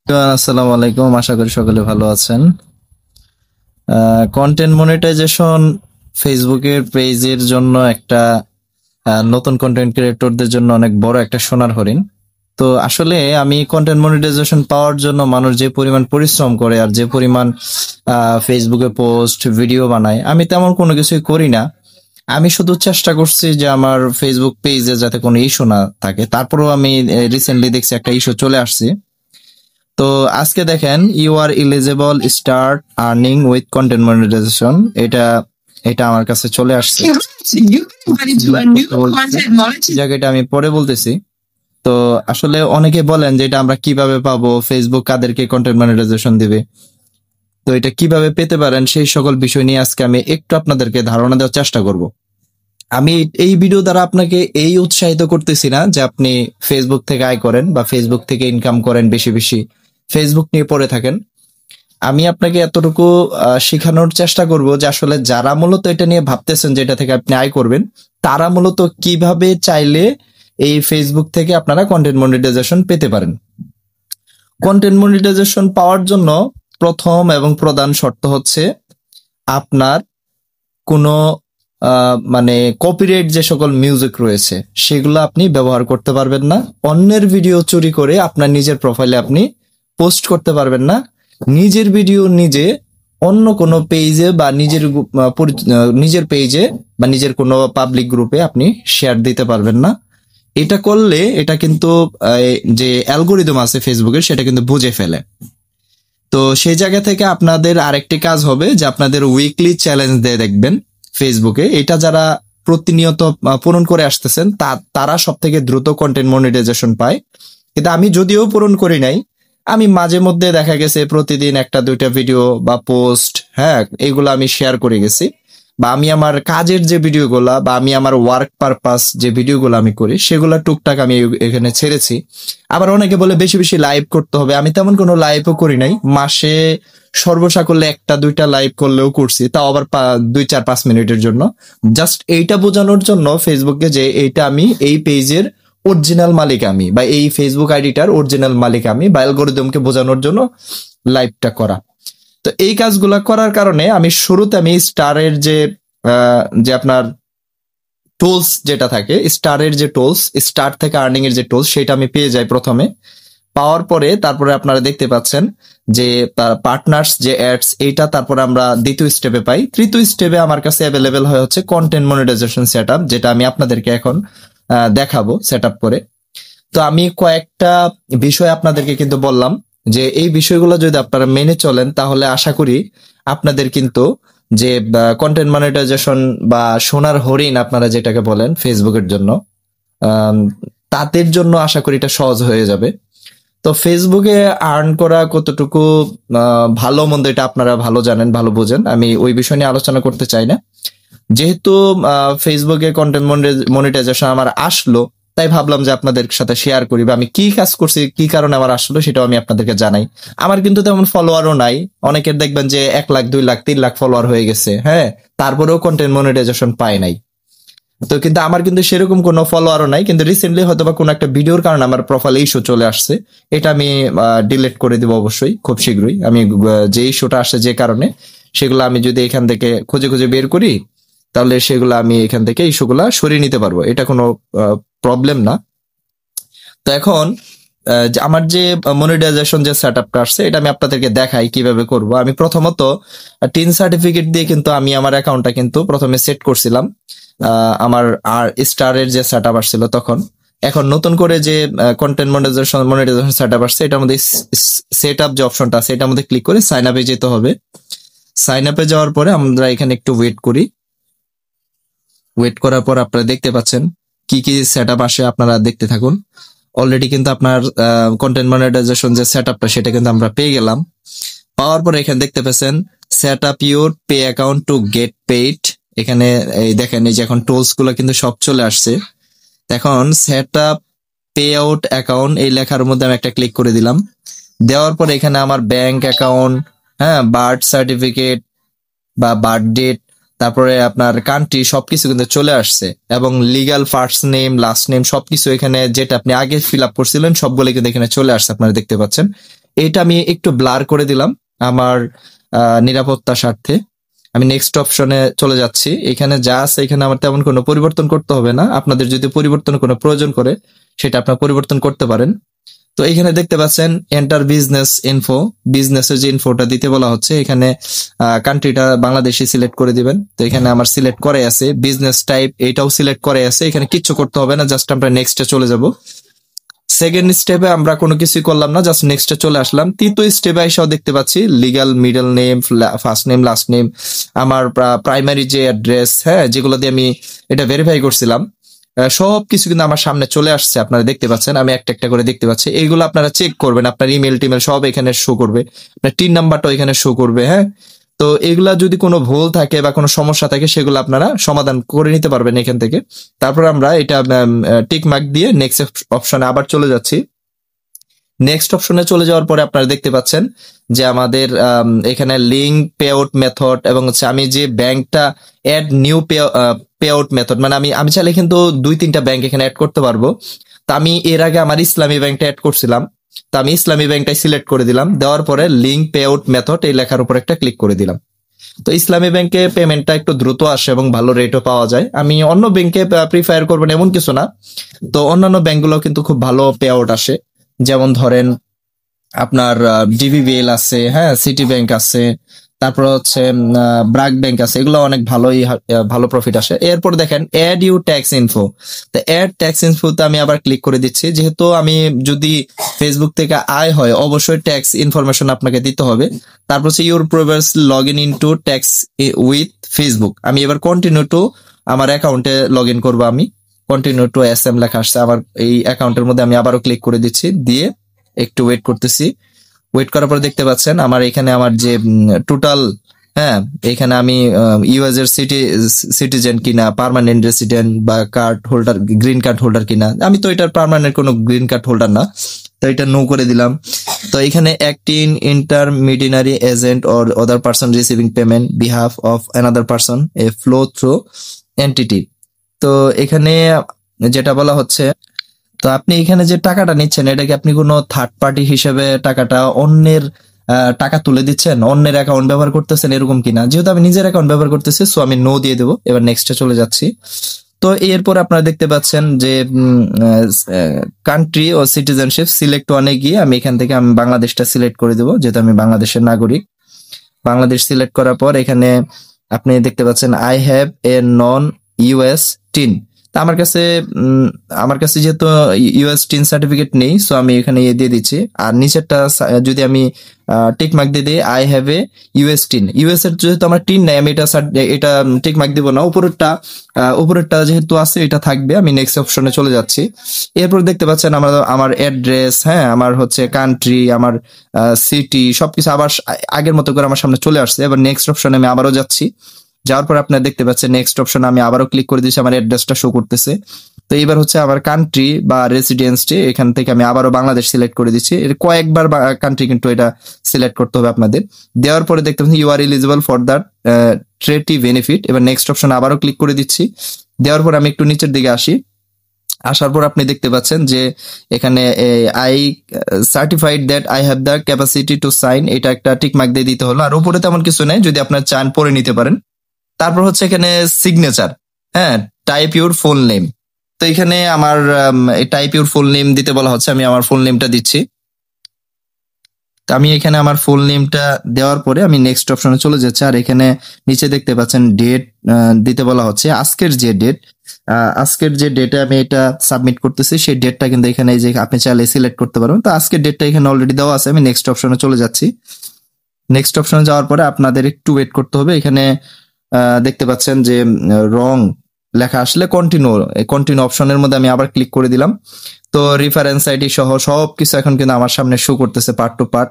আসসালামু আলাইকুম, আশা করি সকলে ভালো আছেন। কন্টেন্ট মনিটাইজেশন ফেসবুকের পেজের জন্য একটা নতুন কন্টেন্ট ক্রিয়েটরদের জন্য অনেক বড় একটা সোনার হরিণ। তো আসলে আমি কন্টেন্ট মনিটাইজেশন পাওয়ার জন্য মানুষ যে পরিমাণ পরিশ্রম করে আর যে পরিমাণ ফেসবুকে পোস্ট ভিডিও বানায়, আমি তেমন কোনো কিছুই করি না। আমি শুধু চেষ্টা করছি যে আমার ফেসবুক পেজে যাতে কোনো ইস্যু না থাকে। তারপরেও আমি রিসেন্টলি দেখছি একটা ইস্যু চলে আসছে। তো আজকে দেখেন, you are eligible start earning with content monetization, এটা এটা আমার কাছে চলে আসছে। জায়গাটা আমি পরে বলতেছি। তো আসলে অনেকে বলেন যে এটা আমরা কিভাবে পাবো, ফেসবুক কাদেরকে কন্টেন্ট মনিটাইজেশন দিবে, তো এটা কিভাবে পেতে পারেন, সেই সকল বিষয় নিয়ে আজকে আমি একটু আপনাদেরকে ধারণা দেওয়ার চেষ্টা করব। আমি এই ভিডিও দ্বারা আপনাকে এই উৎসাহিত করতেছি না যে আপনি ফেসবুক থেকে আয় করেন বা ফেসবুক থেকে ইনকাম করেন, বেশি বেশি ফেসবুক নিয়ে পড়ে থাকেন। আমি আপনাকে এতটুকু শেখানোর চেষ্টা করব যে আসলে যারা মূলত এটা নিয়ে ভাবতেছেন যে এটা থেকে আপনি আয় করবেন, তারা মূলত কিভাবে চাইলে এই ফেসবুক থেকে আপনারা কন্টেন্ট মনিটাইজেশন পেতে পারেন। কন্টেন্ট মনিটাইজেশন পাওয়ার জন্য প্রথম এবং প্রধান শর্ত হচ্ছে আপনার কোনো মানে কপিরাইট যে সকল মিউজিক রয়েছে সেগুলো আপনি ব্যবহার করতে পারবেন না। অন্যের ভিডিও চুরি করে আপনার নিজের প্রোফাইলে আপনি পোস্ট করতে পারবেন না। নিজের ভিডিও নিজে অন্য কোনো পেজে বা নিজের পেজে বা নিজের কোনো পাবলিক গ্রুপে আপনি শেয়ার দিতে পারবেন না। এটা করলে এটা কিন্তু যে অ্যালগোরিদম আছে ফেসবুকের, সেটা কিন্তু বুঝে ফেলে। তো সেই জায়গা থেকে আপনাদের আরেকটি কাজ হবে যে আপনাদের উইকলি চ্যালেঞ্জ দিয়ে দেখবেন ফেসবুকে। এটা যারা প্রতিনিয়ত পূরণ করে আসতেছেন তারা সব থেকে দ্রুত কন্টেন্ট মনিটাইজেশন পায়। কিন্তু আমি যদিও পূরণ করি নাই, আমি মাঝে মধ্যে দেখা গেছে প্রতিদিন একটা দুইটা ভিডিও বা পোস্ট, হ্যাঁ, এগুলো আমি শেয়ার করে গেছি। বা আমি আমার কাজের যে ভিডিওগুলা বা আমি আমার ওয়ার্ক পারপাস যে ভিডিওগুলো আমি করি সেগুলো টুকটাক আমি এখানে ছেড়েছি। আবার অনেকে বলে বেশি বেশি লাইভ করতে হবে, আমি তেমন কোনো লাইভও করি নাই। মাসে সর্বসাকল্যে একটা দুইটা লাইভ করলেও করছি, তাও আবার 2-4-5 মিনিটের জন্য। জাস্ট এইটা বোঝানোর জন্য ফেসবুকে যে এইটা আমি এই পেজের অরিজিনাল মালিক আমি, বা এই ফেসবুক আইডিটার অরিজিনাল মালিক আমি, বা অ্যালগরিদমকে বোঝানোর জন্য লাইভটা করা। তো এই কাজগুলা করার কারণে আমি শুরুতে আমি স্টারের যে আপনার টুলস যেটা থাকে, স্টারের যে টুলস, স্টার থেকে আর্নিং এর যে টুলস, সেটা আমি পেয়ে যাই প্রথমে। পাওয়ার পরে তারপরে আপনারা দেখতে পাচ্ছেন যে পার্টনার্স যে অ্যাডস, এইটা তারপরে আমরা দ্বিতীয় স্টেপে পাই। তৃতীয় স্টেপে আমার কাছে অ্যাভেলেবেল হয়ে হচ্ছে কন্টেন্ট মনিটাইজেশন সেটআপ, যেটা আমি আপনাদেরকে এখন দেখাবো সেটআপ করে। তো আমি কয়েকটা বিষয় আপনাদেরকে কিন্তু বললাম যে এই বিষয়গুলো যদি আপনারা মেনে চলেন তাহলে আশা করি আপনাদের কিন্তু যে কন্টেন্ট মনিটাইজেশন বা সোনার হরিণ আপনারা যেটাকে বলেন ফেসবুকের জন্য, আহ, তাদের জন্য আশা করি এটা সহজ হয়ে যাবে। তো ফেসবুকে আর্ন করা কতটুকু ভালো মন্দ এটা আপনারা ভালো জানেন, ভালো বোঝেন। আমি ওই বিষয় নিয়ে আলোচনা করতে চাই না। যেহেতু ফেসবুকে কন্টেন্ট মনিটাইজেশন আমার আসলো, তাই ভাবলাম যে আপনাদের সাথে শেয়ার করি, বা আমি কি কাজ করছি, কি কারণে আমার আসলো সেটাও আমি আপনাদেরকে জানাই। আমার কিন্তু তেমন ফলোয়ারও নাই। অনেকের দেখবেন যে 1 লাখ 2 লাখ 3 লাখ ফলোয়ার হয়ে গেছে, হ্যাঁ, তারপরেও কন্টেন্ট মনিটাইজেশন পায় নাই। তো কিন্তু আমার কিন্তু সেরকম কোনো ফলোয়ারও নাই, কিন্তু রিসেন্টলি হয়তো বা কোনো একটা ভিডিওর কারণে আমার প্রোফাইলে ইস্যু চলে আসছে। এটা আমি ডিলিট করে দিব অবশ্যই খুব শীঘ্রই। আমি যে ইস্যুটা আসছে যে কারণে, সেগুলো আমি যদি এখান থেকে খুঁজে খুঁজে বের করি, তাহলে সেগুলো আমি এখান থেকে ইস্যুগুলা সরিয়ে নিতে পারবো। এটা কোনো প্রবলেম না। তো এখন আমার যে মনিটাইজেশন যে সেটআপটা আসছে, এটা আমি আপনাদেরকে দেখাই কিভাবে করব। আমি প্রথমত টিন সার্টিফিকেট দিয়ে কিন্তু আমি আমার অ্যাকাউন্টটা কিন্তু প্রথমে সেট করছিলাম, আমার আর স্টারের যে সেটআপ আসছিল তখন। এখন নতুন করে যে কন্টেন্ট মনিটাইজেশন সেটআপ আসছে, এটার মধ্যে সেটআপ যে অপশনটা আছে এটার মধ্যে ক্লিক করে সাইন আপে যেতে হবে। সাইন আপে যাওয়ার পরে আমরা এখানে একটু ওয়েট করি। ওয়েট করার পর আপনারা দেখতে পাচ্ছেন কি কি সেটআপ আসে, আপনারা দেখতে থাকুন। অলরেডি কিন্তু আপনার কন্টেন্ট মনিটাইজেশন যে সেটআপটা সেটা কিন্তু আমরা পেয়ে গেলাম। পাওয়ার পরে এখানে দেখতে পাচ্ছেন set up your pay account to get paid. এখানে এই দেখেন, এই যে এখন টুলস গুলো কিন্তু সব চলে আসছে। এখন set up pay out account এই লেখার মধ্যে আমি একটা ক্লিক করে দিলাম। দেওয়ার পরে এখানে আমার ব্যাংক অ্যাকাউন্ট, হ্যাঁ, বার্থ সার্টিফিকেট বা বার্থ ডেট, তারপরে আপনার কান্ট্রি, সবকিছু কিন্তু চলে আসছে। এবং legal first name last name সবকিছু এখানে যেটা আপনি আগে ফিল আপ করছিলেন সবগুলো কিন্তু এখানে চলে আসছে, আপনারা দেখতে পাচ্ছেন। এটা আমি একটু ব্লার করে দিলাম আমার নিরাপত্তার স্বার্থে। আমি নেক্সট অপশনে চলে যাচ্ছি। এখানে যা আছে এখানে আমার তেমন কোনো পরিবর্তন করতে হবে না। আপনাদের যদি পরিবর্তন কোনো প্রয়োজন করে সেটা আপনার পরিবর্তন করতে পারেন। তো এখানে দেখতে পাচ্ছেন এন্টার বিজনেস ইনফো, বিজনেসের যে ইনফোটা দিতে বলা হচ্ছে। এখানে কান্ট্রিটা বাংলাদেশি সিলেক্ট করে দিবেন। তো এখানে আমার সিলেক্ট করে আছে, বিজনেস টাইপ এটাও সিলেক্ট করে আছে। এখানে কিচ্ছু করতে হবে না, জাস্ট আমরা নেক্সটে চলে যাব। সেকেন্ড স্টেপে আমরা কোনো কিছুই করলাম না, জাস্ট নেক্সটে চলে আসলাম। তৃতীয় স্টেপে এসেও দেখতে পাচ্ছি legal middle name, first name, last name, আমার প্রাইমারি যে অ্যাড্রেস, হ্যাঁ, যেগুলো দিয়ে আমি এটা ভেরিফাই করছিলাম, সবকিছু কিন্তু আমার সামনে চলে আসছে। আপনারা দেখতে পাচ্ছেন, আমি একটা একটা করে দেখতে পাচ্ছি। এইগুলো আপনারা চেক করবেন, আপনার ইমেল টিমেল সব এখানে শো করবে, আপনার টিন নাম্বারটাও এখানে শো করবে। হ্যাঁ, তো এগুলা যদি কোনো ভুল থাকে বা কোনো সমস্যা থাকে সেগুলো আপনারা সমাধান করে নিতে পারবেন এখান থেকে। তারপর আমরা এটা টিক মার্ক দিয়ে নেক্সট অপশনে আবার চলে যাচ্ছি। নেক্সট অপশনে চলে যাওয়ার পরে আপনারা দেখতে পাচ্ছেন যে আমাদের এখানে লিঙ্ক পে আউট মেথড এবং হচ্ছে আমি যে ব্যাংকটা add new payout method, মানে আমি চাইলে কিন্তু 2-3টা ব্যাংক এখানে অ্যাড করতে পারবো। তো আমি এর আগে আমার ইসলামী ব্যাংকটা অ্যাড করছিলাম, তো আমি ইসলামী ব্যাংকটাই সিলেক্ট করে দিলাম। দেওয়ার পরে লিঙ্ক পে আউট মেথড এই লেখার উপর একটা ক্লিক করে দিলাম। তো ইসলামী ব্যাংকে পেমেন্টটা একটু দ্রুত আসে এবং ভালো রেটও পাওয়া যায়। আমি অন্য ব্যাংকে প্রিফার করবেন এমন কিছু না, তো অন্যান্য ব্যাংকগুলো কিন্তু খুব ভালো পে আউট আসে। যেমন ধরেন আপনার ডিবিবিএল আছে, হ্যাঁ, সিটি ব্যাংক আছে, তারপর হচ্ছে ব্রাক ব্যাংক আছে, এগুলো অনেক ভালোই ভালো প্রফিট আসে। এরপর দেখেন অ্যাড ইউ ট্যাক্স ইনফো, তো অ্যাড ট্যাক্স ইনফোতে আমি আবার ক্লিক করে দিচ্ছি। যেহেতু আমি যদি ফেসবুক থেকে আয় হয় অবশ্যই ট্যাক্স ইনফরমেশন আপনাকে দিতে হবে। তারপর হচ্ছে your provers log in to tax with Facebook, আমি এবার কন্টিনিউ টু আমার অ্যাকাউন্টে লগ ইন করবো। আমি কন্টিনিউ টু এসএম লেখা আসছে আমার এই অ্যাকাউন্টের মধ্যে, আমি আবারও ক্লিক করে দিচ্ছি, দিয়ে একটু ওয়েট করতেছি। ওয়েট করার পর দেখতে পাচ্ছেন আমার এখানে আমার যে টোটাল, হ্যাঁ, এখানে আমি ইউএস এর সিটিজেন কিনা, পার্মানেন্ট রেসিডেন্ট বা card holder, green card holder কিনা। আমি তো এটার পার্মানেন্ট কোনো গ্রিন কার্ড হোল্ডার না, তো এটা নো করে দিলাম। তো এখানে acting intermediary agent or other person receiving payment behalf of another person A flow through entity. তো এখানে যেটা বলা হচ্ছে, তো আপনি এখানে যে টাকাটা নিচ্ছেন এটা কি আপনি কোনো থার্ড পার্টি হিসেবে টাকাটা অন্যের টাকা তুলে দিচ্ছেন, অন্যের অ্যাকাউন্ট ব্যবহার করতেছেন এরকম কিনা। যেহেতু আমি নিজের অ্যাকাউন্ট ব্যবহার করতেছি, সো আমি নো দিয়ে দেবো। এবার নেক্সটে চলে যাচ্ছি। তো এরপর আপনারা দেখতে পাচ্ছেন যে কান্ট্রি ও সিটিজেনশিপ সিলেক্ট ওয়ানে গিয়ে আমি এখান থেকে আমি বাংলাদেশটা সিলেক্ট করে দেবো, যেহেতু আমি বাংলাদেশের নাগরিক। বাংলাদেশ সিলেক্ট করার পর এখানে আপনি দেখতে পাচ্ছেন I have a non US tin. তা আমার কাছে যেহেতু ইউএস টিন সার্টিফিকেট নেই, সো আমি এখানে দিয়ে দিচ্ছি। আর নিচেরটা যদি আমি টিক মার্ক দিয়ে দিই I have a US tin, US এর যেহেতু আমার টিন নাই আমি এটা টিক মার্ক দিব না। উপরেরটা যেহেতু আছে এটা থাকবে। আমি নেক্সট অপশনে চলে যাচ্ছি। এরপর দেখতে পাচ্ছেন আমার অ্যাড্রেস, হ্যাঁ, আমার হচ্ছে কান্ট্রি, আমার সিটি, সবকিছু আবার আগের মতো করে আমার সামনে চলে আসছে। এবার নেক্সট অপশনে আমি আবারও যাচ্ছি। যাওয়ার পর আপনারা দেখতে পাচ্ছেন নেক্সট অপশন আমি আবারও ক্লিক করে দিয়েছি, আমার অ্যাড্রেসটা শো করতেছে। তো এবার হচ্ছে আমার কান্ট্রি বা রেসিডেন্সটি, এখান থেকে আমি আবারও বাংলাদেশ সিলেক্ট করে দিচ্ছি। এর কয়েকবার কান্ট্রি কিন্তু এটা সিলেক্ট করতে হবে আপনাদের। দেওয়ার পরে দেখতে পাচ্ছেন you are eligible for the treaty benefit. এবার নেক্সট অপশন আবারও ক্লিক করে দিচ্ছি। দেওয়ার পর আমি একটু নিচের দিকে আসি। আসার পর আপনি দেখতে পাচ্ছেন যে এখানে I certified that I have the capacity to sign, এটা একটা টিক মার্ক দিয়ে দিতে হলো। আর উপরে তেমন কিছু নেই, যদি আপনার চান পরে নিতে পারেন। তারপর হচ্ছে এখানে সিগনেচার, হ্যাঁ, টাইপ ইউর ফুল নেম। তো এখানে আমার টাইপ ইউর ফুল নেম দিতে বলা হচ্ছে, আমি আমার ফুল নেমটা দিচ্ছি। তো আমি এখানে আমার ফুল নেমটা দেওয়ার পরে আমি নেক্সট অপশনে চলে যাচ্ছি। আর এখানে নিচে দেখতে পাচ্ছেন ডেট দিতে বলা হচ্ছে। আজকের যে ডেটে আমি এটা সাবমিট করতেছি সেই ডেটটা কিন্তু এখানে যে আপনি চাইলে সিলেক্ট করতে পারবেন। তো আজকের ডেটটা এখানে অলরেডি দেওয়া আছে। আমি নেক্সট অপশনে চলে যাচ্ছি। নেক্সট অপশনে যাওয়ার পরে আপনাদের একটু ওয়েট করতে হবে। এখানে দেখতে পাচ্ছেন যে রং লেখা আসলে কন্টিনিউ অপশনের মধ্যে আমি আবার ক্লিক করে দিলাম। তো রেফারেন্স আইডি সহ সবকিছু এখন কিন্তু আমার সামনে শো করতেছে পার্ট টু পার্ট।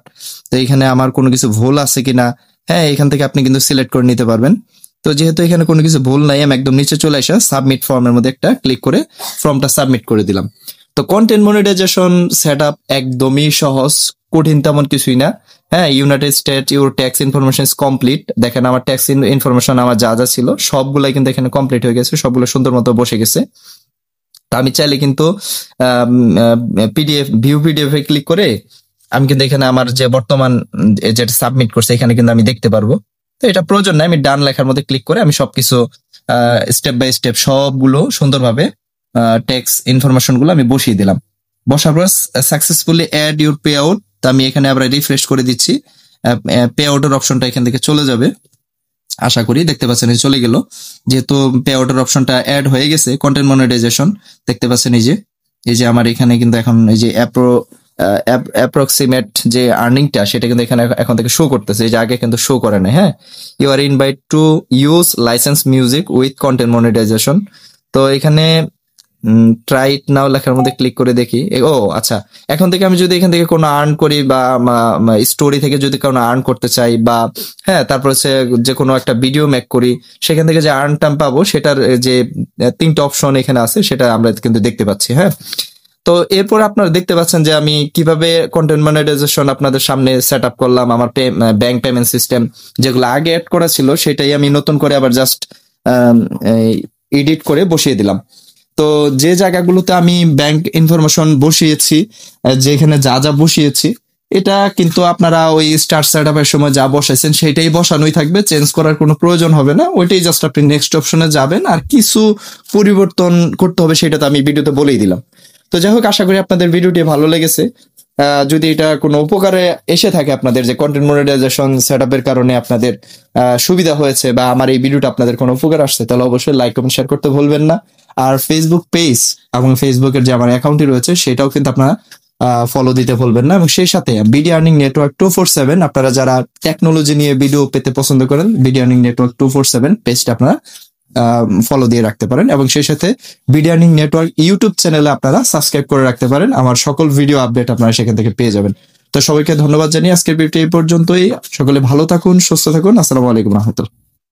তো এখানে আমার কোনো কিছু ভুল আছে কিনা, হ্যাঁ, এখান থেকে আপনি কিন্তু সিলেক্ট করে নিতে পারবেন। তো যেহেতু এখানে কোনো কিছু ভুল নাই, আমি একদম নিচে চলে আসা সাবমিট ফর্মের মধ্যে একটা ক্লিক করে ফর্মটা সাবমিট করে দিলাম। তো কন্টেন্ট মনিটাইজেশন সেট আপ একদমই সহজ, কঠিন তেমন কিছুই না। হ্যাঁ, United state your tax information is complete. দেখেন আমার ট্যাক্স ইনফরমেশন আমার যা যা ছিল সবগুলাই কিন্তু এখানে কমপ্লিট হয়ে গেছে, সবগুলো সুন্দর মতো বসে গেছে। তা আমি চাইলে কিন্তু পিডিএফ এ ক্লিক করে আমি কিন্তু এখানে আমার যে বর্তমান যেটা সাবমিট করছে এখানে কিন্তু আমি দেখতে পারবো। তো এটা প্রয়োজন নাই, আমি ডান লেখার মধ্যে ক্লিক করে আমি সবকিছু স্টেপ বাই স্টেপ সবগুলো সুন্দরভাবে টেক্সট ইনফরমেশন গুলো আমি বসিয়ে দিলাম। বসার পর successfully add your payout, তো আমি এখানে আবার রিফ্রেশ করে দিচ্ছি, পে আউটের অপশনটা এখান থেকে চলে যাবে। আশা করি দেখতে পাচ্ছেন এই চলে গেল, যেহেতু পে আউটের অপশনটা অ্যাড হয়ে গেছে। কন্টেন্ট মনিটাইজেশন দেখতে পাচ্ছেন এই যে আমার এখানে কিন্তু এখন এই যে অ্যাপ্রক্সিমেট যে আর্নিংটা সেটা কিন্তু এখানে এখন থেকে শো করতেছে, এই যে আগে কিন্তু শো করে না। হ্যাঁ, you are invite to use license music with content monetization. তো এখানে ট্রাই ইট নাও লেখার মধ্যে ক্লিক করে দেখি। ও আচ্ছা, এখন থেকে আমি যদি এখান থেকে কোনো আর্ন করি বা স্টোরি থেকে যদি কোনো আর্ন করতে চাই বা হ্যাঁ তারপর হচ্ছে যে কোনো একটা ভিডিও মেক করি, সেখান থেকে যে আর্ন টার্ম পাবো সেটার যে 3টা অপশন এখানে আছে সেটা আমরা কিন্তু দেখতে পাচ্ছি। হ্যাঁ, তো এরপর আপনারা দেখতে পাচ্ছেন যে আমি কিভাবে কন্টেন্ট মনিটাইজেশন আপনাদের সামনে সেট আপ করলাম। আমার ব্যাংক পেমেন্ট সিস্টেম যেগুলো আগে অ্যাড করা ছিল সেটাই আমি নতুন করে আবার জাস্ট এডিট করে বসিয়ে দিলাম। তো যে জায়গাগুলোতে আমি ব্যাংক ইনফরমেশন বসিয়েছি, যেখানে যা যা বসিয়েছি, এটা কিন্তু আপনারা ওই স্টার সেট আপের সময় যা বসাইছেন সেটাই বসানোই থাকবে, চেঞ্জ করার কোনো প্রয়োজন হবে না। ওইটাই জাস্ট আপনি নেক্সট অপশনে যাবেন, আর কিছু পরিবর্তন করতে হবে সেটা তো আমি ভিডিওতে বলেই দিলাম। তো যাই হোক, আশা করি আপনাদের ভিডিওটি ভালো লেগেছে। যদি এটা কোনো উপকারে এসে থাকে আপনাদের, যে কন্টেন্ট মনিটাইজেশন সেটআপের কারণে আপনাদের সুবিধা হয়েছে বা আমার এই ভিডিওটা আপনাদের কোনো উপকার আসছে, তাহলে অবশ্যই লাইক কমেন্ট শেয়ার করতে ভুলবেন না। আর ফেসবুক পেজ এবং ফেসবুকের যে আমার অ্যাকাউন্টটি রয়েছে সেটাও কিন্তু আপনারা ফলো দিতে ভুলবেন না। এবং সেই সাথে বিডি আর্নিং নেটওয়ার্ক 247, আপনারা যারা টেকনোলজি নিয়ে ভিডিও পেতে পছন্দ করেন, বিডি আর্নিং নেটওয়ার্ক 247 পেজটা আপনারা ফলো দিয়ে রাখতে পারেন। এবং সেই সাথে বিডি আর্নিং নেটওয়ার্ক ইউটিউব চ্যানেলে আপনারা সাবস্ক্রাইব করে রাখতে পারেন, আমার সকল ভিডিও আপডেট আপনারা সেখান থেকে পেয়ে যাবেন। তো সবাইকে ধন্যবাদ জানিয়ে আজকের ভিডিওটি এই পর্যন্তই। সকলে ভালো থাকুন, সুস্থ থাকুন। আসসালামু আলাইকুম রহমতুল্লাহ।